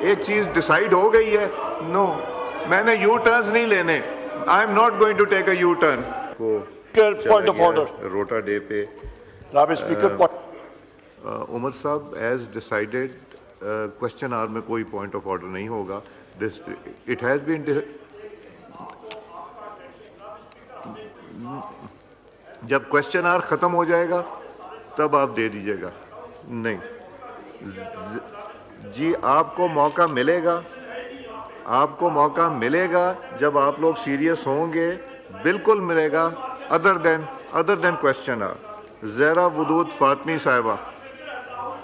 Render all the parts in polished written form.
एक चीज डिसाइड हो गई है। नो, मैंने यू टर्न्स नहीं लेने। I am not going to take a U turn. Point of order. Rota day पे speaker Umar Sahab as decided question our में कोई पॉइंट ऑफ ऑर्डर नहीं होगा। दिस इट हैज बीन, जब क्वेश्चन आवर खत्म हो जाएगा तब आप दे दीजिएगा। नहीं जी, आपको मौका मिलेगा, आपको मौका मिलेगा जब आप लोग सीरियस होंगे, बिल्कुल मिलेगा। Other than question hour. ज़रा वदूद फातमी साहिबा,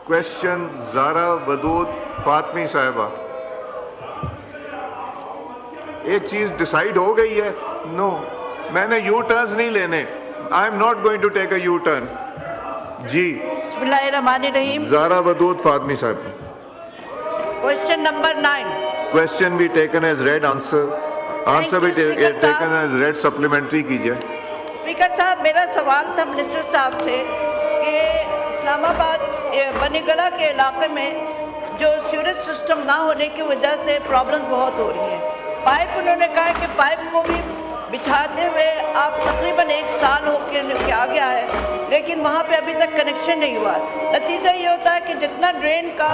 क्वेश्चन ज़रा वदूद फातमी साहिबा। एक चीज डिसाइड हो गई है। नो, मैंने यू टर्न्स नहीं लेने। I am not going to take a U turn. जी, बिस्मिल्लाहिर्रहमानिर्रहीम। ज़रा वदूद फातमी साहिबा। Question number 9। क्वेश्चन भी टेकन एज रेड, आंसर भी टेकन एज रेड। सप्लीमेंट्री कीजिए। स्पीकर साहब, मेरा सवाल था मिनिस्टर साहब से कि इस्लामाबाद बनीगला के इलाके में जो सीवरेज सिस्टम ना होने की वजह से प्रॉब्लम बहुत हो रही है। पाइप, उन्होंने कहा कि पाइप को भी बिछाते हुए आप तकरीबन 1 साल होके आ गया है, लेकिन वहाँ पे अभी तक कनेक्शन नहीं हुआ। नतीजा ये होता है कि जितना ड्रेन का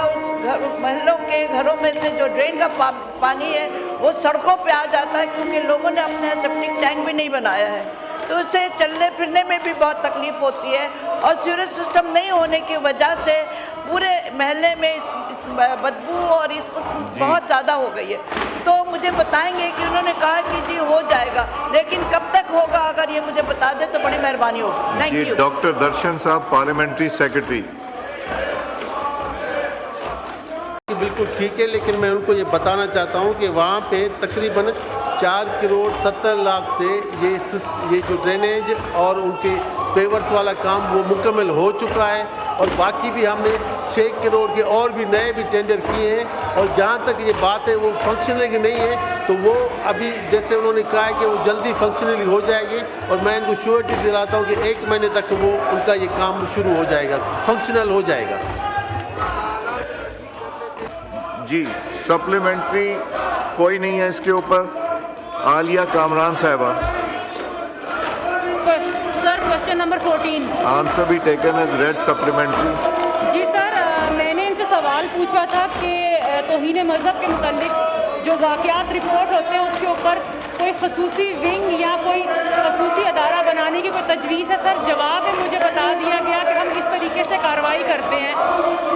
महलों के घरों में से जो ड्रेन का पानी है वो सड़कों पे आ जाता है, क्योंकि लोगों ने अपना सेप्टिक टैंक भी नहीं बनाया है। तो उससे चलने फिरने में भी बहुत तकलीफ होती है, और सीवरेज सिस्टम नहीं होने की वजह से पूरे महल्ले में इस बदबू और इसको बहुत ज़्यादा हो गई है। तो मुझे बताएंगे कि उन्होंने कहा कि जी हो जाएगा, लेकिन कब तक होगा? अगर ये मुझे बता दे तो बड़ी मेहरबानी होगी। Thank you. डॉक्टर दर्शन साहब, पार्लियामेंट्री सेक्रेटरी। बिल्कुल ठीक है, लेकिन मैं उनको ये बताना चाहता हूँ कि वहाँ पे तकरीबन 4 करोड़ 70 लाख से ये जो ड्रेनेज और उनके पेवर्स वाला काम वो मुकम्मल हो चुका है, और बाकी भी हमने 6 करोड़ के और भी नए भी टेंडर किए हैं। और जहाँ तक ये बात है वो फंक्शनलिंग नहीं है, तो वो अभी जैसे उन्होंने कहा है कि वो जल्दी फंक्शनलिंग हो जाएगी, और मैं इनको श्योरिटी दिलाता हूँ कि 1 महीने तक वो उनका ये काम शुरू हो जाएगा, फंक्शनल हो जाएगा। जी, सप्लीमेंट्री कोई नहीं है इसके ऊपर। आलिया कामरान साहबा। Sir, question number 14। आंसर भी टेकन एज रेड। सप्लीमेंट्री। जी सर, मैंने इनसे सवाल पूछा था कि तौहीन मज़हब के मुतालिक जो वाक़यात रिपोर्ट होते हैं उसके ऊपर कोई खसूसी विंग या कोई खसूसी अदारा बनाने की कोई तजवीज़ है। सर, जवाब में मुझे बता दिया गया कि हम इस तरीके से कार्रवाई करते हैं।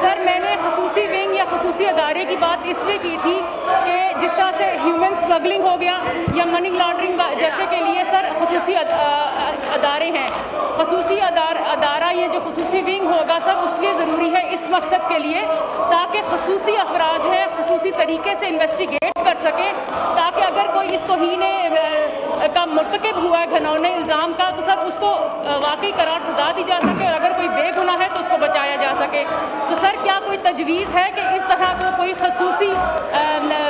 सर, मैंने खसूसी विंग या खसूसी अदारे की बात इसलिए की थी कि जिस तरह से ह्यूमन स्मगलिंग हो गया या मनी लॉन्ड्रिंग जैसे के लिए सर खसूसी अदारे हैं। खसूसी अदारा ये जो खसूसी विंग होगा सर, उसलिए ज़रूरी है इस मकसद के लिए ताकि खसूसी अफराद हैं खसूसी तरीके से इन्वेस्टिगेट कर सकें, ताकि अगर कोई इस तौहीन का मुर्तकिब हुआ है घिनौने इल्ज़ाम का, तो सर उसको वाकई करार सजा दी जा सके, और अगर कोई बेगुनाह है तो उसको बचाया जा सके। तो सर, क्या कोई तजवीज़ है कि इस तरह को कोई खसूसी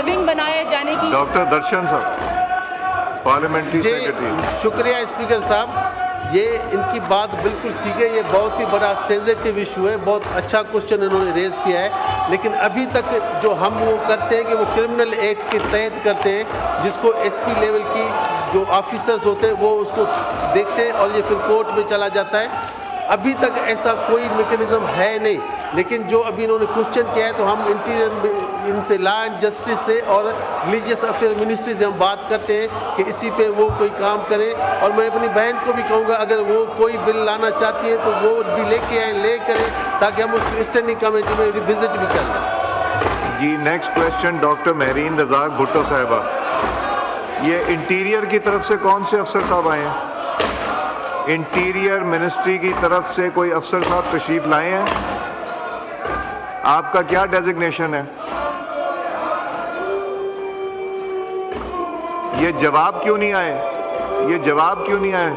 विंग बनाए जाने की? डॉक्टर दर्शन साहब, पार्लियामेंट्री सेक्रेटरी। शुक्रिया स्पीकर साहब, ये इनकी बात बिल्कुल ठीक है। ये बहुत ही बड़ा सेंसिटिव इशू है, बहुत अच्छा क्वेश्चन इन्होंने रेज़ किया है, लेकिन अभी तक जो हम वो करते हैं कि वो क्रिमिनल एक्ट के तहत करते हैं, जिसको एसपी लेवल की जो ऑफिसर्स होते हैं वो उसको देखते हैं, और ये फिर कोर्ट में चला जाता है। अभी तक ऐसा कोई मैकेनिज्म है नहीं, लेकिन जो अभी इन्होंने क्वेश्चन किया है तो हम इंटीरियर इनसे लॉ एंड जस्टिस से और रिलीजियस अफेयर मिनिस्ट्री से हम बात करते हैं कि इसी पे वो कोई काम करें। और मैं अपनी बहन को भी कहूँगा, अगर वो कोई बिल लाना चाहती है तो वो भी लेके आए, ले करें, ताकि हम उसको स्टैंडिंग कमेटी में रिविजिट भी कर लें। जी, next question doctor Mehreen Razzaq Bhutto साहिबा। ये इंटीरियर की तरफ से कौन से अफसर साहब आए हैं? इंटीरियर मिनिस्ट्री की तरफ से कोई अफसर साहब तशरीफ लाए हैं? आपका क्या डेजिग्नेशन है? ये जवाब क्यों नहीं आए? ये जवाब क्यों नहीं आए?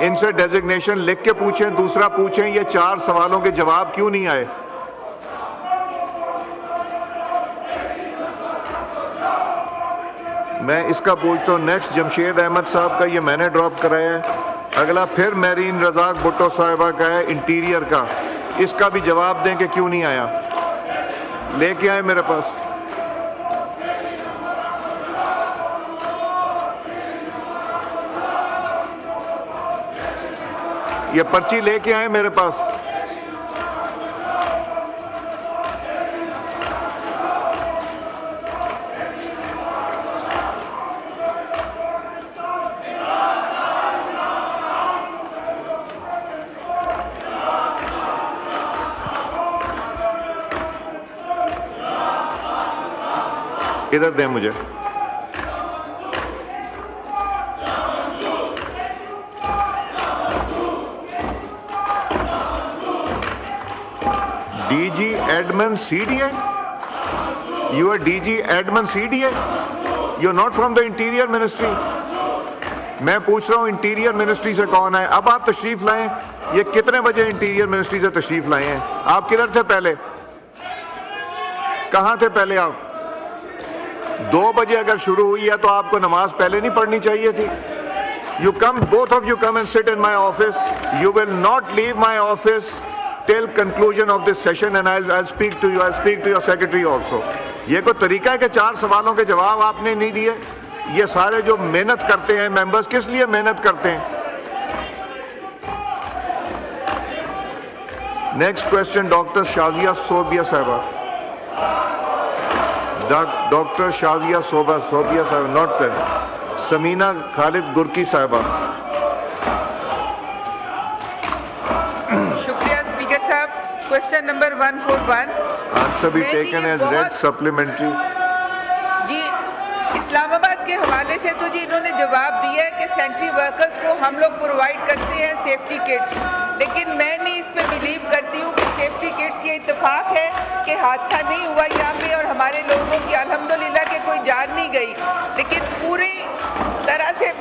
इनसे डेजिग्नेशन लिख के पूछें, दूसरा पूछें, ये 4 सवालों के जवाब क्यों नहीं आए? मैं इसका पूछता हूँ। नेक्स्ट जमशेद अहमद साहब का, ये मैंने ड्रॉप कराया है। अगला फिर महरीन रज़ाक भुट्टो साहिबा का है, इंटीरियर का। इसका भी जवाब दें कि क्यों नहीं आया। लेके आए मेरे पास। ये पर्ची लेके आए मेरे पास। इधर दें मुझे। DG admin CDA, you are DG admin CDA, you are not from the interior ministry. मैं पूछ रहा हूं इंटीरियर मिनिस्ट्री से कौन है? अब आप तशरीफ लाएं। ये कितने बजे इंटीरियर मिनिस्ट्री से तशरीफ लाए हैं? आप किधर थे पहले? कहां थे पहले आप? 2 बजे अगर शुरू हुई है तो आपको नमाज पहले नहीं पढ़नी चाहिए थी? You come, both of you come and sit in my office. You will not leave my office till conclusion of this session and I'll speak to you. I'll speak to your secretary also. ये कोई तरीका है कि 4 सवालों के जवाब आपने नहीं दिए? ये सारे जो मेहनत करते हैं मेंबर्स, किस लिए मेहनत करते हैं? Next question doctor Shazia Sobia साहबा। डॉक्टर शाजिया सोबिया साहब नॉट प्रेजेंट। समीना खालिद गुरकी साहबा। शुक्रिया स्पीकर साहब। क्वेश्चन नंबर 141 आंसर भी टेकन एज रेड सप्लीमेंट्री। जी, इस्लामाबाद के हवाले से तो जी इन्होंने जवाब दिया है कि सेंट्री वर्कर्स को हम लोग प्रोवाइड करते हैं सेफ्टी किट्स, लेकिन मैं नहीं इस पे बिलीव करती हूँ कि सेफ्टी किट्स ये इत्तेफाक है कि हादसा नहीं हुआ यहाँ पे और हमारे लोगों की अल्हम्दुलिल्लाह के कोई जान नहीं गई, लेकिन पूरी तरह से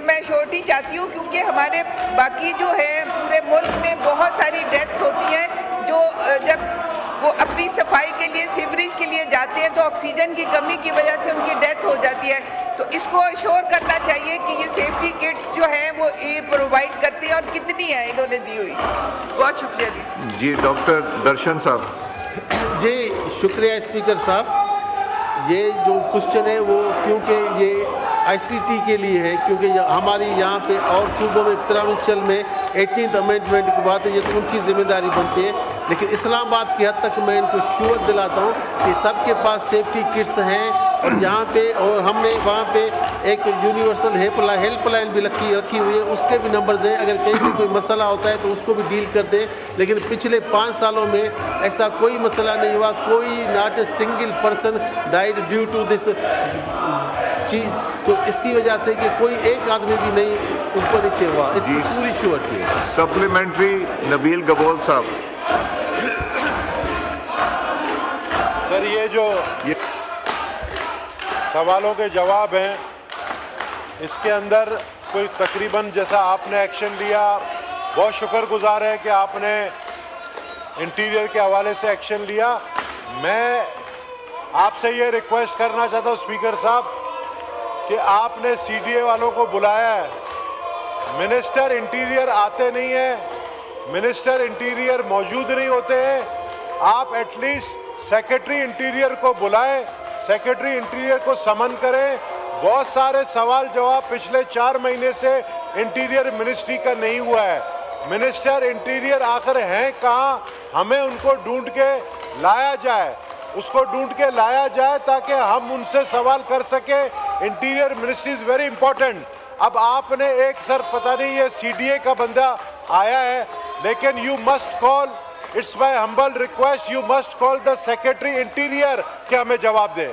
मैं श्योरिटी चाहती हूँ क्योंकि हमारे बाकी जो है पूरे मुल्क में बहुत सारी डेथ्स होती हैं जो जब वो अपनी सफाई के लिए सीवरेज के लिए जाते हैं तो ऑक्सीजन की कमी की वजह से उनकी डेथ हो जाती है। तो इसको अश्योर करना चाहिए कि ये सेफ्टी किट्स जो हैं वो ये प्रोवाइड करते हैं और कितनी है इन्होंने दी हुई। बहुत शुक्रिया जी। जी डॉक्टर दर्शन साहब। जी शुक्रिया स्पीकर साहब। ये जो क्वेश्चन है वो क्योंकि ये आईसीटी के लिए है, क्योंकि हमारी यहाँ पे और सूबों में प्रोविंशियल में 18th अमेंडमेंट की बात है, ये तो उनकी जिम्मेदारी बनती है, लेकिन इस्लामाबाद की हद तक मैं इनको श्योर दिलाता हूँ कि सबके पास सेफ्टी किट्स हैं और यहाँ पे और हमने वहाँ पे एक यूनिवर्सल हेल्पलाइन भी रखी हुई है, उसके भी नंबर्स हैं। अगर कहीं भी कोई मसला होता है तो उसको भी डील कर दें, लेकिन पिछले 5 सालों में ऐसा कोई मसला नहीं हुआ, कोई not a single person died due to this चीज़। तो इसकी वजह से कि कोई एक आदमी भी नहीं ऊपर नीचे हुआ, इसकी पूरी श्योरिटी है। सप्लीमेंट्री नबील गबोल साहब। सर ये जो सवालों के जवाब हैं इसके अंदर कोई तकरीबन जैसा आपने एक्शन लिया, बहुत शुक्रगुजार है कि आपने इंटीरियर के हवाले से एक्शन लिया। मैं आपसे ये रिक्वेस्ट करना चाहता हूँ स्पीकर साहब कि आपने सीडीए वालों को बुलाया है, मिनिस्टर इंटीरियर आते नहीं है, मिनिस्टर इंटीरियर मौजूद नहीं होते हैं, आप एटलीस्ट सेक्रेटरी इंटीरियर को बुलाएं, सेक्रेटरी इंटीरियर को समन करें। बहुत सारे सवाल जवाब पिछले 4 महीने से इंटीरियर मिनिस्ट्री का नहीं हुआ है। मिनिस्टर इंटीरियर आखिर हैं कहाँ? हमें उनको ढूंढ के लाया जाए, उसको ढूंढ के लाया जाए ताकि हम उनसे सवाल कर सके। Interior ministry is very important. अब आपने एक सर पता नहीं ये सीडीए का बंदा आया है, लेकिन you must call, it's my humble request, you must call the secretary interior कि हमें जवाब दे।